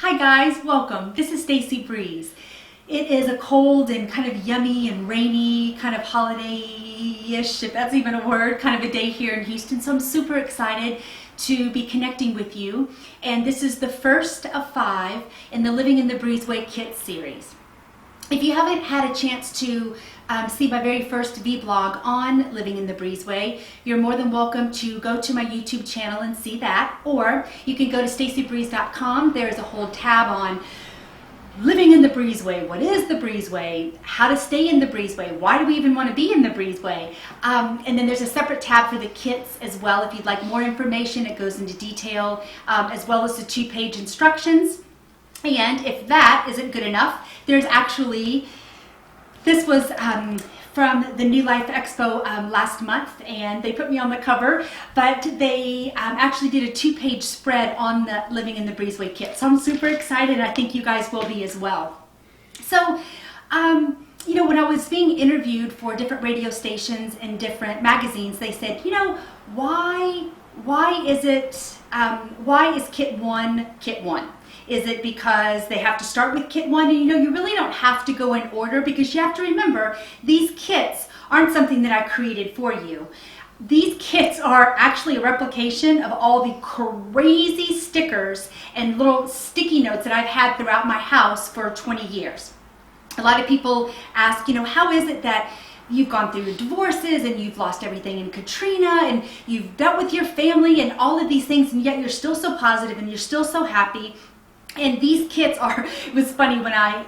Hi guys, welcome. This is Stacie Breeze. It is a cold and kind of yummy and rainy, kind of holiday-ish, if that's even a word, kind of a day here in Houston. So I'm super excited to be connecting with you. And this is the first of 5 in the Living in the Breezeway Kit series. If you haven't had a chance to see my very first vlog on Living in the Breezeway, you're more than welcome to go to my YouTube channel and see that, or you can go to staciebreeze.com. There's a whole tab on Living in the Breezeway. What is the Breezeway? How to stay in the Breezeway? Why do we even want to be in the Breezeway? And then there's a separate tab for the kits as well. If you'd like more information, it goes into detail, as well as the 2-page instructions. And if that isn't good enough, there's actually, this was from the New Life Expo last month, and they put me on the cover, but they actually did a 2-page spread on the Living in the Breezeway Kit. So I'm super excited, and I think you guys will be as well. So, you know, when I was being interviewed for different radio stations and different magazines, they said, you know, why is Kit 1 Kit 1? Is it because they have to start with Kit 1? And you know, you really don't have to go in order, because you have to remember, these kits aren't something that I created for you. These kits are actually a replication of all the crazy stickers and little sticky notes that I've had throughout my house for 20 years. A lot of people ask, you know, how is it that you've gone through divorces and you've lost everything in Katrina and you've dealt with your family and all of these things, and yet you're still so positive and you're still so happy? And these kits are, it was funny when I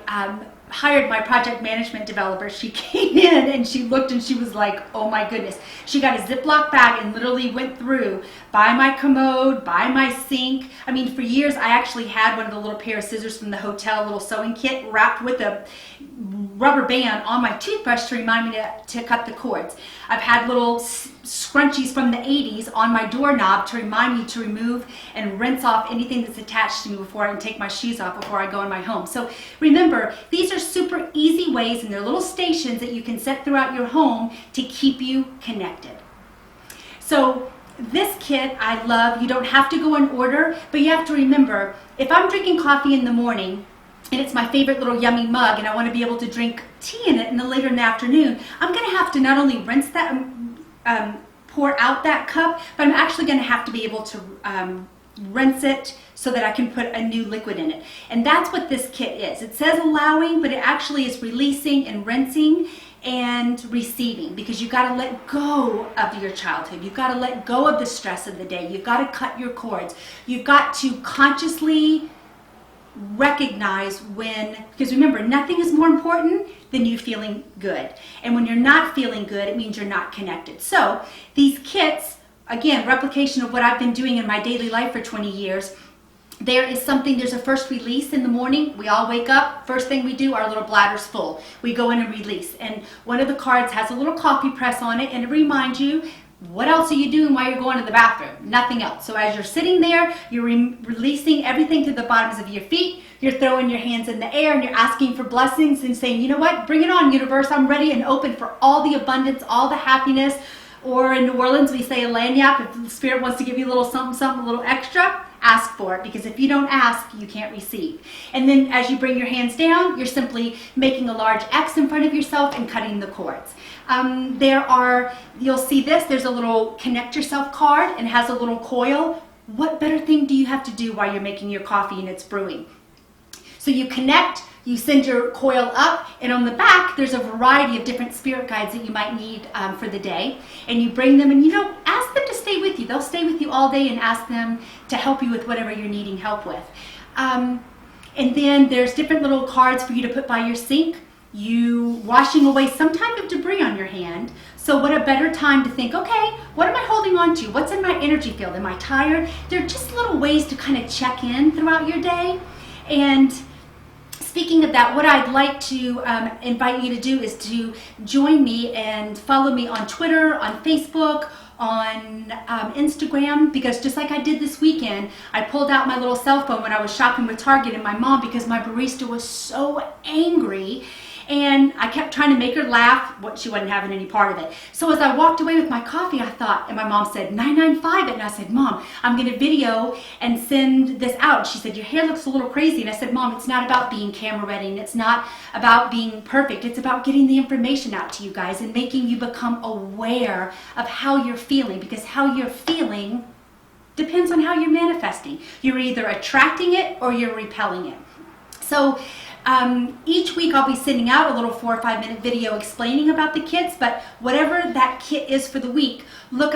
hired my project management developer, she came in and she looked and she was like, oh my goodness. She got a Ziploc bag and literally went through by my commode, by my sink. I mean, for years I actually had one of the little pair of scissors from the hotel, little sewing kit, wrapped with a rubber band on my toothbrush to remind me to cut the cords. I've had little scrunchies from the 80s on my doorknob to remind me to remove and rinse off anything that's attached to me before I can take my shoes off before I go in my home. So remember, these are super easy ways, and they're little stations that you can set throughout your home to keep you connected. So this kit I love. You don't have to go in order, but you have to remember, if I'm drinking coffee in the morning, and it's my favorite little yummy mug, and I want to be able to drink tea in it later in the afternoon, I'm going to have to not only rinse that, pour out that cup, but I'm actually going to have to be able to rinse it so that I can put a new liquid in it. And that's what this kit is. It says allowing, but it actually is releasing and rinsing and receiving, because you've got to let go of your childhood. You've got to let go of the stress of the day. You've got to cut your cords. You've got to consciously recognize when, because remember, nothing is more important than you feeling good. And when you're not feeling good, it means you're not connected. So these kits, again, replication of what I've been doing in my daily life for 20 years. There's a first release in the morning. We all wake up, first thing we do, our little bladder's full. We go in and release. And one of the cards has a little coffee press on it, and it reminds you, what else are you doing while you're going to the bathroom? Nothing else. So as you're sitting there, you're releasing everything to the bottoms of your feet. You're throwing your hands in the air and you're asking for blessings and saying, you know what? Bring it on, universe. I'm ready and open for all the abundance, all the happiness. Or in New Orleans, we say a lagniappe. If the spirit wants to give you a little something, something, a little extra, ask for it, because if you don't ask, you can't receive. And then as you bring your hands down, you're simply making a large X in front of yourself and cutting the cords. You'll see this, there's a little connect yourself card and has a little coil. What better thing do you have to do while you're making your coffee and it's brewing? So you connect, you send your coil up, and on the back there's a variety of different spirit guides that you might need for the day. And you bring them, and you know, ask them to stay with you. They'll stay with you all day, and ask them to help you with whatever you're needing help with. And then there's different little cards for you to put by your sink. You washing away some type of debris on your hand. So what a better time to think, okay, what am I holding on to? What's in my energy field? Am I tired? They're just little ways to kind of check in throughout your day. And speaking of that, what I'd like to invite you to do is to join me and follow me on Twitter, on Facebook, on Instagram, because just like I did this weekend, I pulled out my little cell phone when I was shopping with Target and my mom, because my barista was so angry. And I kept trying to make her laugh. She wasn't having any part of it. So as I walked away with my coffee, I thought, and my mom said, 995 it. And I said, Mom, I'm going to video and send this out. She said, your hair looks a little crazy. And I said, Mom, it's not about being camera ready. And it's not about being perfect. It's about getting the information out to you guys and making you become aware of how you're feeling, because how you're feeling depends on how you're manifesting. You're either attracting it or you're repelling it. So each week I'll be sending out a little 4 or 5 minute video explaining about the kits, but whatever that kit is for the week, look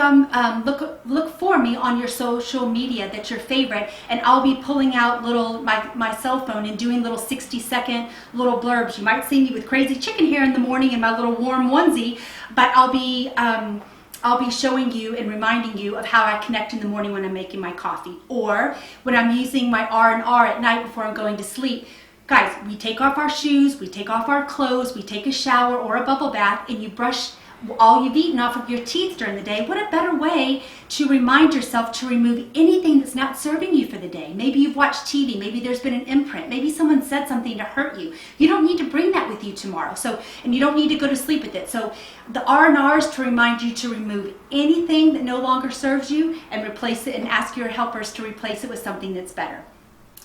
for me on your social media that's your favorite, and I'll be pulling out my cell phone and doing little 60-second little blurbs. You might see me with crazy chicken hair in the morning in my little warm onesie, but I'll be showing you and reminding you of how I connect in the morning when I'm making my coffee, or when I'm using my R&R at night before I'm going to sleep. Guys, we take off our shoes, we take off our clothes, we take a shower or a bubble bath, and you brush all you've eaten off of your teeth during the day. What a better way to remind yourself to remove anything that's not serving you for the day. Maybe you've watched TV, maybe there's been an imprint, maybe someone said something to hurt you. You don't need to bring that with you tomorrow, and you don't need to go to sleep with it. So the R&R is to remind you to remove anything that no longer serves you and replace it, and ask your helpers to replace it with something that's better.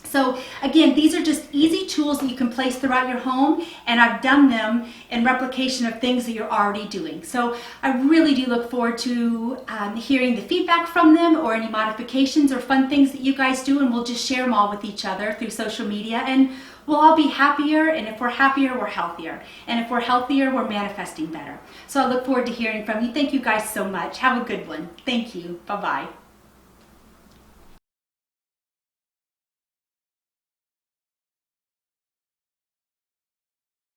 So again, these are just easy tools that you can place throughout your home, and I've done them in replication of things that you're already doing. So I really do look forward to hearing the feedback from them, or any modifications or fun things that you guys do, and we'll just share them all with each other through social media, and we'll all be happier. And if we're happier, we're healthier. And if we're healthier, we're manifesting better. So I look forward to hearing from you. Thank you guys so much. Have a good one. Thank you. Bye-bye.